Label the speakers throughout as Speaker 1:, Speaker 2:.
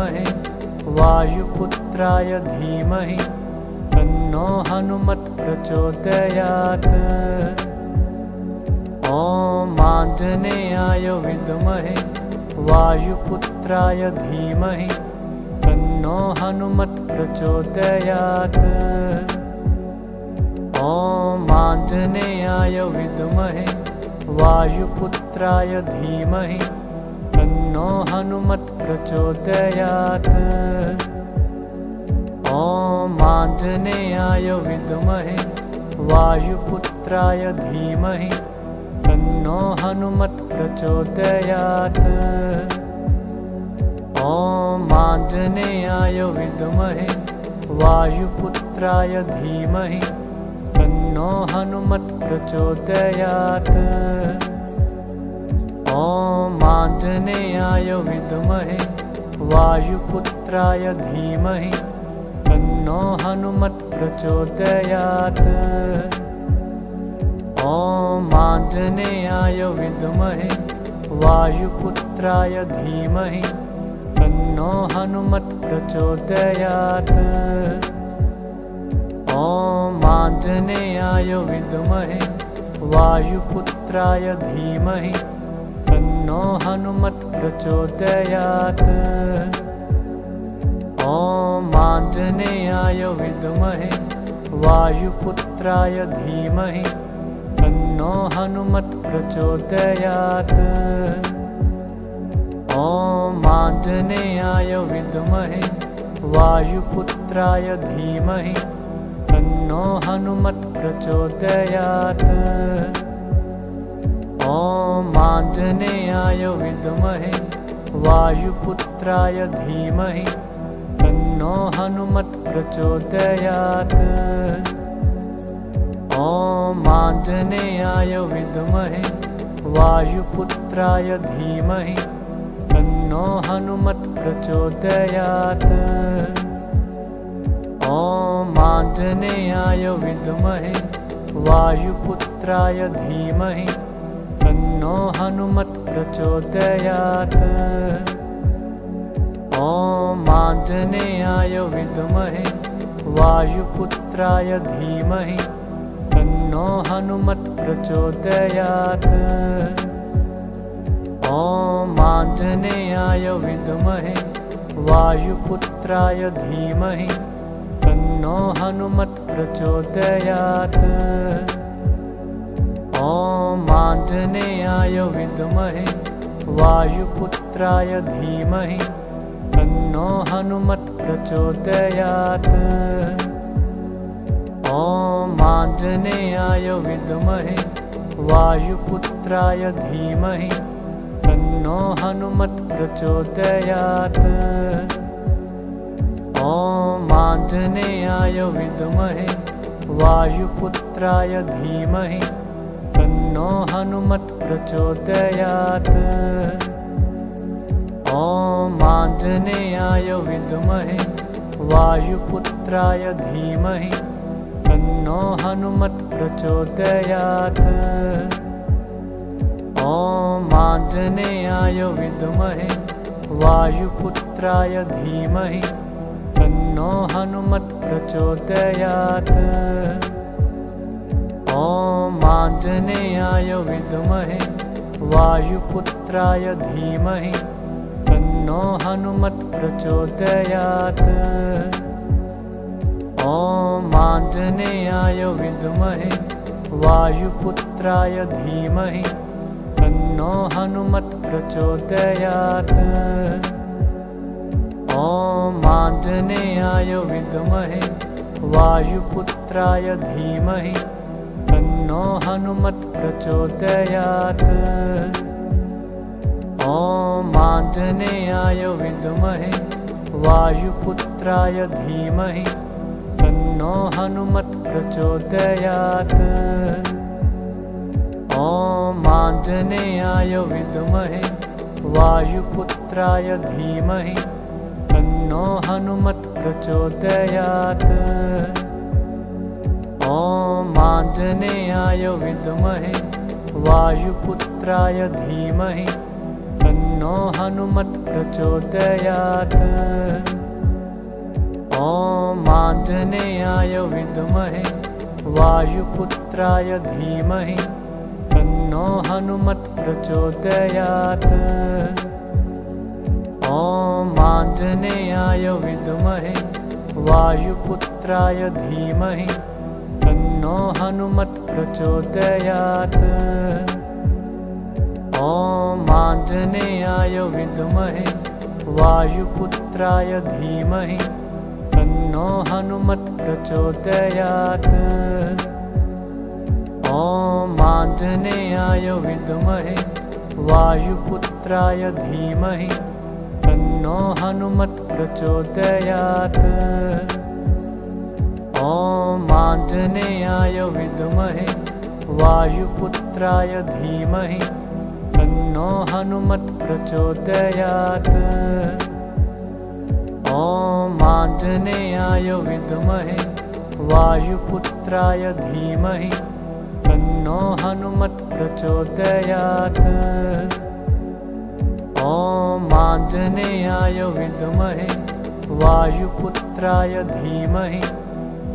Speaker 1: विद्महे वायुपुत्राय धीमहि तन्नो हनुमत् प्रचोदयात्। ॐ आञ्जनेयाय विद्महे वायुपुत्राय धीमहि तन्नो हनुमत् प्रचोदयात्। ॐ आञ्जनेयाय विद्महे वायुपुत्राय धीमहि तन्नो हनुमत् प्रचोदयात्। ॐ आञ्जनेयाय विद्महे वायुपुत्राय धीमहि तन्नो हनुमत् प्रचोदयात्। ॐ आञ्जनेयाय विद्महे वायुपुत्राय धीमहि तन्नो हनुमत् प्रचोदयात्। ॐ आञ्जनेयाय विद्महे वायुपुत्राय धीमहि तन्नो हनुमत् प्रचोदयात्। ॐ आञ्जनेयाय विद्महे वायुपुत्राय धीमहि तन्नो हनुमत् प्रचोदयात्। ॐ आञ्जनेयाय विद्महे वायुपुत्राय धीमहि तन्नो हनुमत् प्रचोदयात्। ॐ आञ्जनेयाय विद्महे वायुपुत्राय धीमहि तन्नो हनुमत् प्रचोदयात्। ॐ आञ्जनेयाय विद्महे वायुपुत्राय धीमहि तन्नो हनुमत् प्रचोदयात्। ॐ आञ्जनेयाय विद्महे वायुपुत्राय धीमहि तन्नो हनुमत् प्रचोदयात्। ॐ आञ्जनेयाय विद्महे वायुपुत्राय धीमहि तन्नो हनुमत् प्रचोदयात्। ॐ आञ्जनेयाय विद्महे वायुपुत्राय धीमहि तन्नो हनुमत् प्रचोदयात्। ॐ आञ्जनेयाय विद्महे वायुपुत्राय धीमहि तन्नो हनुमत् प्रचोदयात्। ॐ आञ्जनेयाय विद्महे वायुपुत्राय धीमहि तन्नो हनुमत् प्रचोदयात्। ॐ आञ्जनेयाय विद्महे वायुपुत्राय धीमहि तन्नो हनुमत् प्रचोदयात्। ॐ आञ्जनेयाय विद्महे वायुपुत्राय धीमहि तन्नो हनुमत् प्रचोदयात्। ॐ आञ्जनेयाय विद्महे वायुपुत्राय धीमहि तन्नो हनुमत् प्रचोदयात्। ॐ आञ्जनेयाय विद्महे वायुपुत्राय धीमहि तन्नो हनुमत् प्रचोदयात्। ॐ आञ्जनेयाय विद्महे वायुपुत्राय धीमहि तन्नो हनुमत् प्रचोदयात्। ॐ आञ्जनेयाय विद्महे वायुपुत्राय धीमहि तन्नो हनुमत् प्रचोदयात्। ॐ आञ्जनेयाय विद्महे वायुपुत्राय धीमहि तन्नो हनुमत् प्रचोदयात्। ॐ आञ्जनेयाय विद्महे वायुपुत्राय धीमहि तन्नो हनुमत् प्रचोदयात्। ॐ आञ्जनेयाय विद्महे वायुपुत्राय धीमहि तन्नो हनुमत् प्रचोदयात्। ॐ आञ्जनेयाय विद्महे वायुपुत्राय धीमहि तन्नो हनुमत् प्रचोदयात्। ॐ आञ्जनेयाय विद्महे वायुपुत्राय धीमहि तन्नो तन्नो हनुमत् प्रचोदयात्। ॐ आञ्जनेयाय विद्महे वायुपुत्राय धीमहि तन्नो हनुमत् प्रचोदयात्। ॐ आञ्जनेयाय विद्महे वायुपुत्राय धीमहि तन्नो हनुमत् प्रचोदयात्। ॐ आञ्जनेयाय विद्महे वायुपुत्राय धीमहि तन्नो हनुमत् प्रचोदयात्। ॐ आञ्जनेयाय विद्महे वायुपुत्राय धीमहि तन्नो हनुमत् प्रचोदयात्। ॐ आञ्जनेयाय विद्महे वायुपुत्राय धीमहि तन्नो हनुमत् प्रचोदयात्। ॐ आञ्जनेयाय विद्महे वायुपुत्राय धीमहि तन्नो हनुमत् प्रचोदयात्। ॐ आञ्जनेयाय विद्महे वायुपुत्राय धीमहि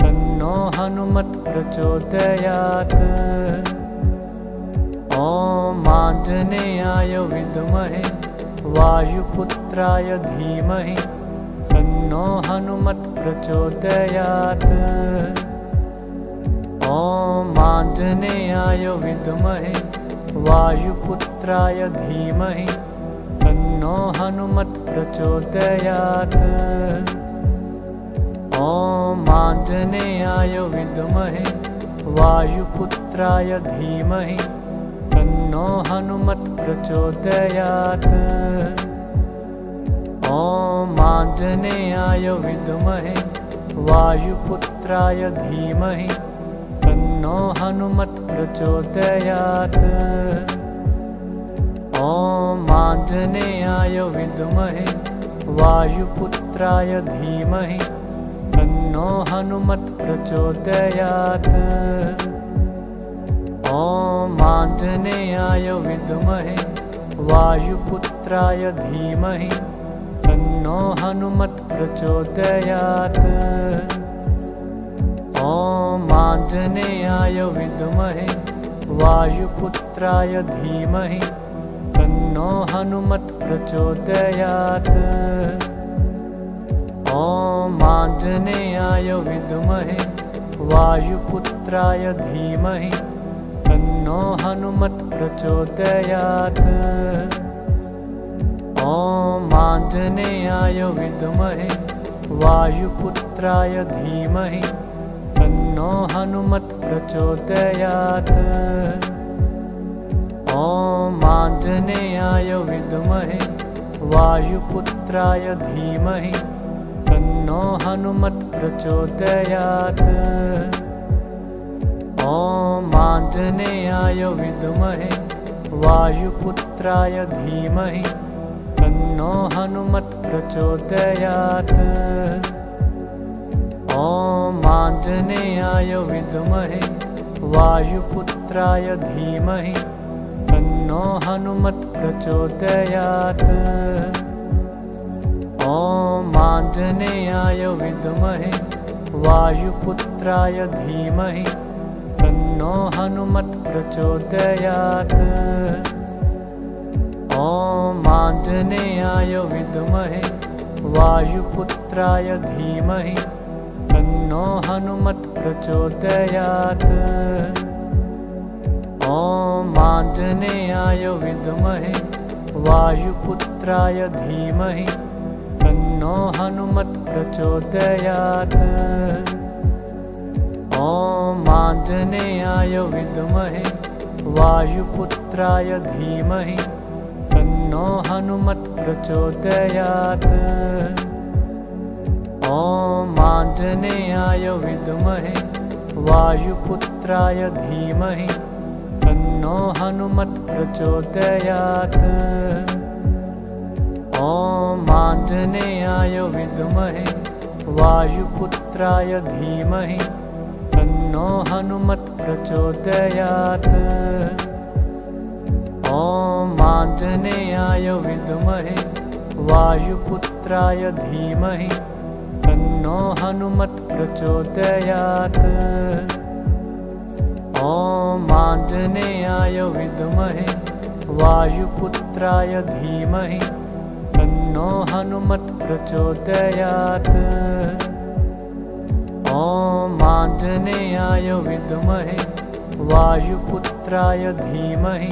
Speaker 1: तन्नो हनुमत् प्रचोदयात्। ॐ आञ्जनेयाय विद्महे वायुपुत्राय धीमहि तन्नो हनुमत् प्रचोदयात्। ॐ आञ्जनेयाय विद्महे वायुपुत्राय धीमहि तन्नो हनुमत् प्रचोदयात्। ॐ आञ्जनेयाय विद्महे वायुपुत्राय धीमहि तन्नो हनुमत् प्रचोदयात्। ॐ आञ्जनेयाय विद्महे वायुपुत्राय धीमहि तन्नो हनुमत् प्रचोदयात्। ॐ आञ्जनेयाय विद्महे वायुपुत्राय धीमहि तन्नो हनुमत् प्रचोदयात्। ॐ आञ्जनेयाय विद्महे वायुपुत्राय धीमहि तन्नो हनुमत् प्रचोदयात्। ॐ आञ्जनेयाय विद्महे वायुपुत्राय धीमहि तन्नो हनुमत् प्रचोदयात्। ॐ आञ्जनेयाय विद्महे वायुपुत्राय धीमहि तन्नो हनुमत् प्रचोदयात्। ॐ आञ्जनेयाय विद्महे वायुपुत्राय धीमहि तन्नो हनुमत् प्रचोदयात्। ॐ आञ्जनेयाय विद्महे वायुपुत्राय धीमहि तन्नो हनुमत् प्रचोदयात्। ॐ आञ्जनेयाय विद्महे वायुपुत्राय धीमहि तन्नो हनुमत् प्रचोदयात्। ॐ आञ्जनेयाय विद्महे वायुपुत्राय धीमहि तन्नो हनुमत् प्रचोदयात्। ॐ आञ्जनेयाय विद्महे वायुपुत्राय धीमहि तन्नो हनुमत् प्रचोदयात्। ॐ आञ्जनेयाय विद्महे वायुपुत्राय धीमहि तन्नो हनुमत् प्रचोदयात्। ॐ आञ्जनेयाय विद्महे वायुपुत्राय धीमहि तन्नो हनुमत् प्रचोदयात्। ॐ आञ्जनेयाय विद्महे वायुपुत्राय धीमहि तन्नो हनुमत् प्रचोदयात्। ॐ आञ्जनेयाय विद्महे वायुपुत्राय धीमहि तन्नो हनुमत् प्रचोदयात्। ॐ आञ्जनेयाय विद्महे वायुपुत्राय धीमहि तन्नो हनुमत् प्रचोदयात्। ॐ आञ्जनेयाय विद्महे वायुपुत्राय धीमहि तन्नो हनुमत् प्रचोदयात्। ॐ आञ्जनेयाय विद्महे वायुपुत्राय धीमहि तन्नो हनुमत् प्रचोदयात्। ॐ आञ्जनेयाय विद्महे वायुपुत्राय धीमहि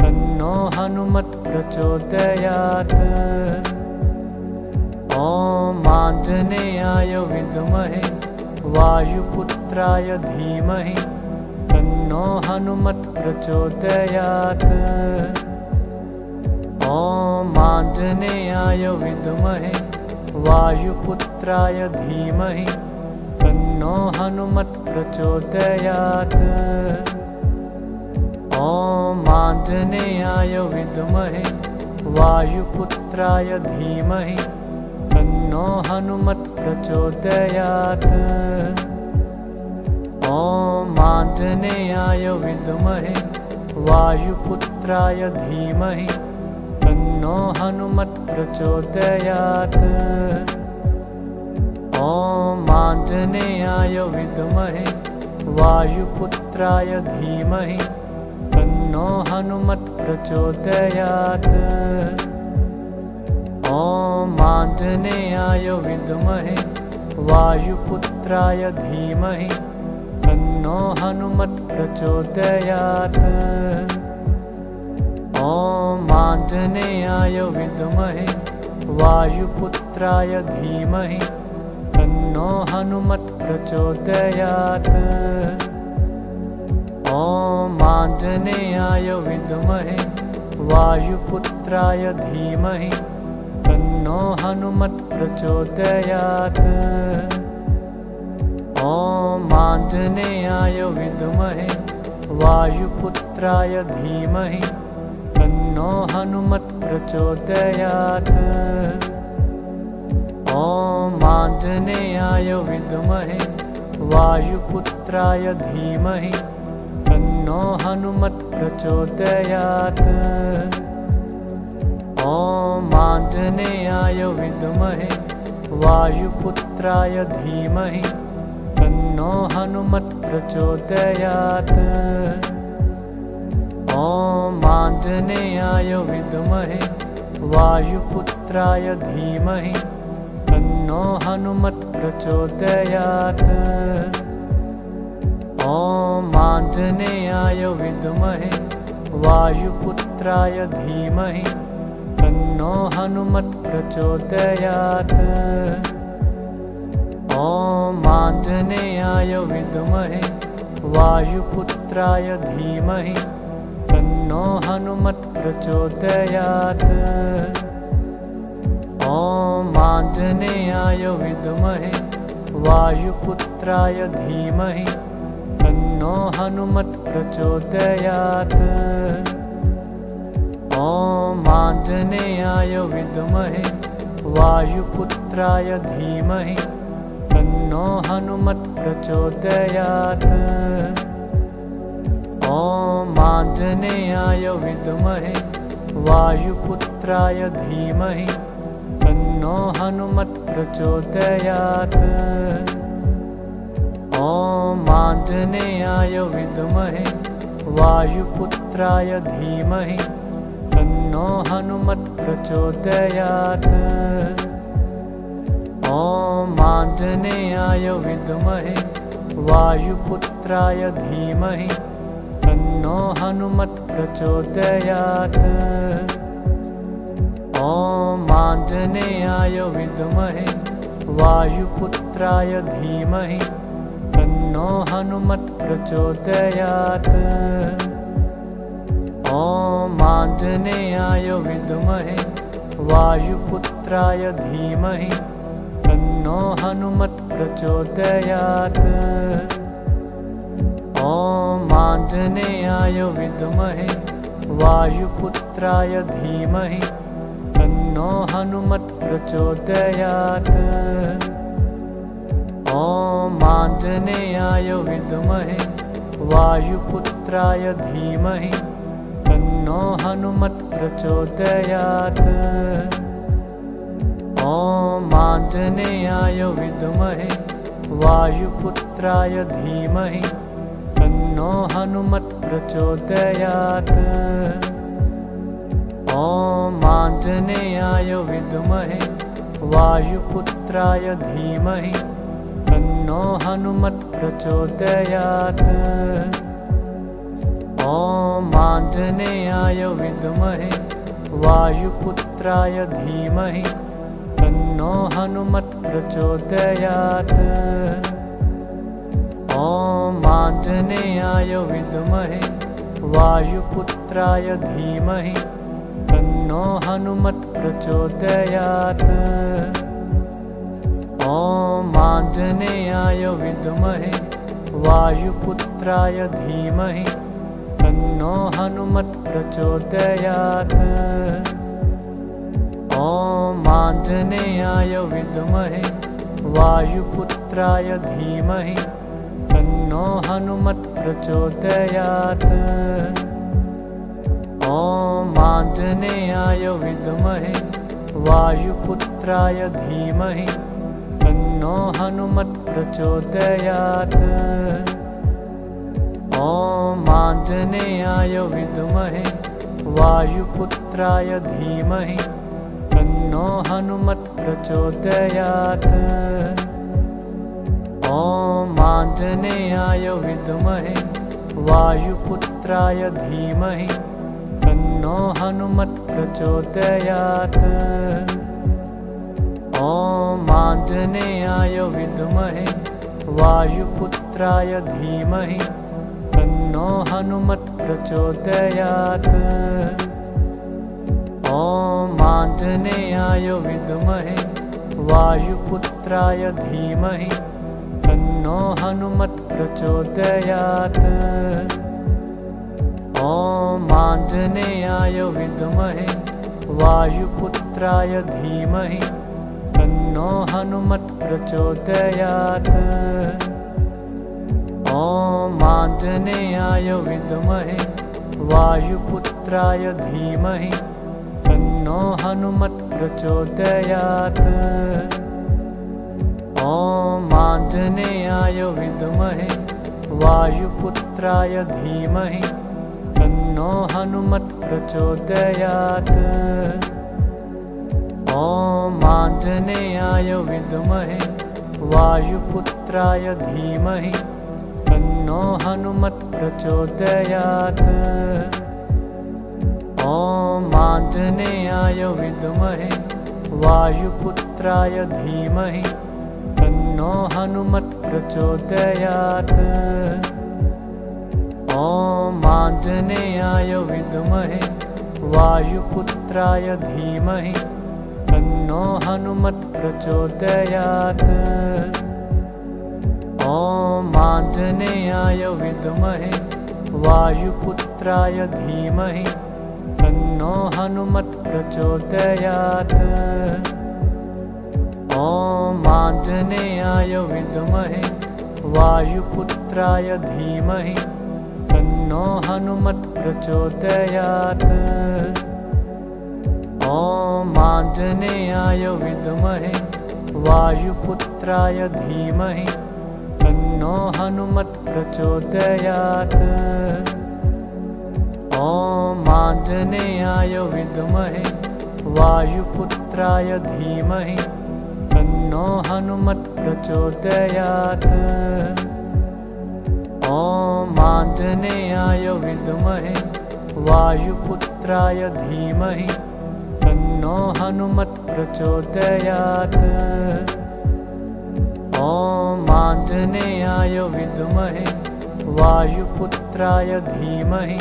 Speaker 1: तन्नो हनुमत् प्रचोदयात्। ॐ आञ्जनेयाय विद्महे वायुपुत्राय धीमहि तन्नो हनुमत् प्रचोदयात्। ॐ आञ्जनेयाय विद्महे वायुपुत्राय धीमहि तन्नो हनुमत् प्रचोदयात्। ॐ आञ्जनेयाय विद्महे वायुपुत्राय धीमहि तन्नो हनुमत् प्रचोदयात्। ॐ आञ्जनेयाय विद्महे वायुपुत्राय धीमहि तन्नो हनुमत् प्रचोदयात्। ॐ आञ्जनेयाय विद्महे वायुपुत्राय धीमहि तन्नो हनुमत् प्रचोदयात्। ॐ आञ्जनेयाय विद्महे वायुपुत्राय धीमहि तन्नो हनुमत् प्रचोदयात्। ॐ आञ्जनेयाय विद्महे वायुपुत्राय धीमहि तन्नो हनुमत् प्रचोदयात्। ॐ आञ्जनेयाय विद्महे वायुपुत्राय धीमहि तन्नो हनुमत् प्रचोदयात्। ॐ आञ्जनेयाय विद्महे वायुपुत्राय धीमहि तन्नो हनुमत् प्रचोदयात्। ॐ आञ्जनेयाय विद्महे वायुपुत्राय धीमहि तन्नो हनुमत् प्रचोदयात्। ॐ आञ्जनेयाय विद्महे वायुपुत्राय धीमहि तन्नो हनुमत् प्रचोदयात्। ॐ आञ्जनेयाय विद्महे वायुपुत्राय धीमहि तन्नो हनुमत् प्रचोदयात्। ॐ आञ्जनेयाय विद्महे वायुपुत्राय धीमहि तन्नो हनुमत् प्रचोदयात्। ॐ आञ्जनेयाय विद्महे वायुपुत्राय धीमहि तन्नो हनुमत् प्रचोदयात्। ॐ आञ्जनेयाय विद्महे वायुपुत्राय धीमहि तन्नो हनुमत् प्रचोदयात्। ॐ आञ्जनेयाय विद्महे वायुपुत्राय धीमहि तन्नो हनुमत् प्रचोदयात्। ॐ आञ्जनेयाय विद्महे वायुपुत्राय धीमहि तन्नो हनुमत् प्रचोदयात्। ॐ आञ्जनेयाय विद्महे वायुपुत्राय धीमहि तन्नो हनुमत् प्रचोदयात्। ॐ आञ्जनेयाय विद्महे वायुपुत्राय धीमहि तन्नो हनुमत् प्रचोदयात्। ॐ आञ्जनेयाय विद्महे वायुपुत्राय धीमहि तन्नो हनुमत् प्रचोदयात्। ॐ आञ्जनेयाय विद्महे वायुपुत्राय धीमहि तन्नो हनुमत् प्रचोदयात्। ॐ आञ्जनेयाय विद्महे वायुपुत्राय धीमहि तन्नो हनुमत् प्रचोदयात्। ॐ आञ्जनेयाय विद्महे वायुपुत्राय धीमहि तन्नो तन्नो हनुमत् प्रचोदयात्। ॐ आञ्जनेयाय विद्महे वायुपुत्राय धीमहि तन्नो हनुमत् प्रचोदयात्। ॐ आञ्जनेयाय विद्महे वायुपुत्राय धीमहि तन्नो हनुमत् प्रचोदयात्। ॐ आञ्जनेयाय विद्महे वायुपुत्राय धीमहि तन्नो हनुमत् प्रचोदयात्। ॐ आञ्जनेयाय विद्महे वायुपुत्राय धीमहि तन्नो हनुमत् प्रचोदयात्। ॐ आञ्जनेयाय विद्महे वायुपुत्राय धीमहि तन्नो हनुमत् प्रचोदयात्। ॐ आञ्जनेयाय विद्महे वायुपुत्राय धीमहि तन्नो हनुमत् प्रचोदयात्। ॐ आञ्जनेयाय विद्महे वायुपुत्राय धीमहि तन्नो हनुमत् प्रचोदयात्। ॐ आञ्जनेयाय विद्महे वायुपुत्राय धीमहि तन्नो हनुमत् प्रचोदयात्। ॐ आञ्जनेयाय विद्महे वायुपुत्राय धीमहि तन्नो हनुमत् प्रचोदयात्। ॐ आञ्जनेयाय विद्महे वायुपुत्राय धीमहि तन्नो हनुमत् प्रचोदयात्। ॐ आञ्जनेयाय विद्महे वायुपुत्राय धीमहि तन्नो हनुमत् प्रचोदयात्। ॐ आञ्जनेयाय विद्महे वायुपुत्राय धीमहि तन्नो हनुमत् प्रचोदयात्। ॐ आञ्जनेयाय विद्महे वायुपुत्राय धीमहि तन्नो हनुमत् प्रचोदयात्। ॐ आञ्जनेयाय विद्महे वायुपुत्राय धीमहि तन्नो हनुमत् प्रचोदयात्। ॐ आञ्जनेयाय विद्महे वायुपुत्राय धीमहि तन्नो हनुमत् प्रचोदयात्। ॐ आञ्जनेयाय विद्महे वायुपुत्राय धीमहि तन्नो हनुमत् प्रचोदयात्। ॐ आञ्जनेयाय विद्महे वायुपुत्राय धीमहि तन्नो हनुमत् प्रचोदयात्। ॐ आञ्जनेयाय विद्महे वायुपुत्राय धीमहि तन्नो हनुमत् प्रचोदयात्। ॐ आञ्जनेयाय विद्महे वायुपुत्राय धीमहि तन्नो हनुमत् प्रचोदयात्। ॐ आञ्जनेयाय विद्महे वायुपुत्राय धीमहि तन्नो हनुमत् प्रचोदयात्। ॐ आञ्जनेयाय विद्महे वायुपुत्राय धीमहि तन्नो हनुमत् प्रचोदयात्। ॐ आञ्जनेयाय विद्महे वायुपुत्राय धीमहि तन्नो हनुमत् प्रचोदयात्। ॐ आञ्जनेयाय विद्महे वायुपुत्राय धीमहि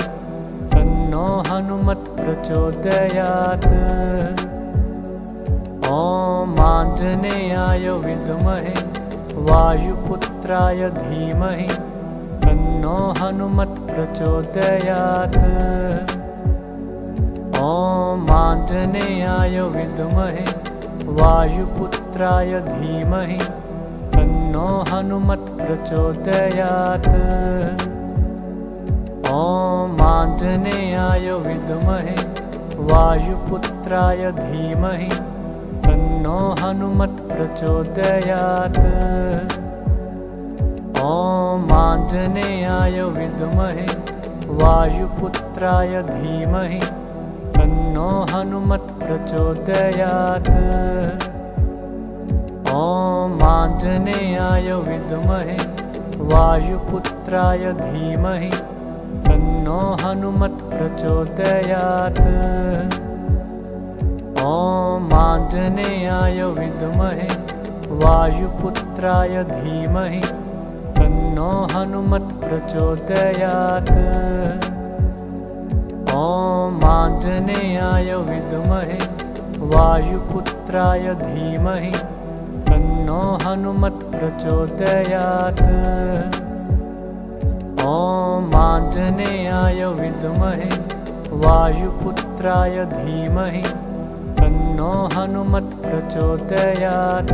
Speaker 1: तन्नो हनुमत् प्रचोदयात्। ॐ आञ्जनेयाय विद्महे वायुपुत्राय धीमहि तन्नो हनुमत् प्रचोदयात्। ॐ आञ्जनेयाय विद्महे वायुपुत्राय धीमहि तन्नो हनुमत् प्रचोदयात्। ॐ आञ्जनेयाय विद्महे वायुपुत्राय धीमहि तन्नो हनुमत् प्रचोदयात्। ॐ आञ्जनेयाय विद्महे वायुपुत्राय धीमहि तन्नो हनुमत् प्रचोदयात्। ॐ आञ्जनेयाय विद्महे वायुपुत्राय धीमहि तन्नो हनुमत् प्रचोदयात्। ॐ आञ्जनेयाय विद्महे वायुपुत्राय धीमहि तन्नो हनुमत् प्रचोदयात्। ॐ आञ्जनेयाय विद्महे वायुपुत्राय धीमहि तन्नो हनुमत् प्रचोदयात्। ॐ आञ्जनेयाय विद्महे वायुपुत्राय धीमहि तन्नो हनुमत् प्रचोदयात्।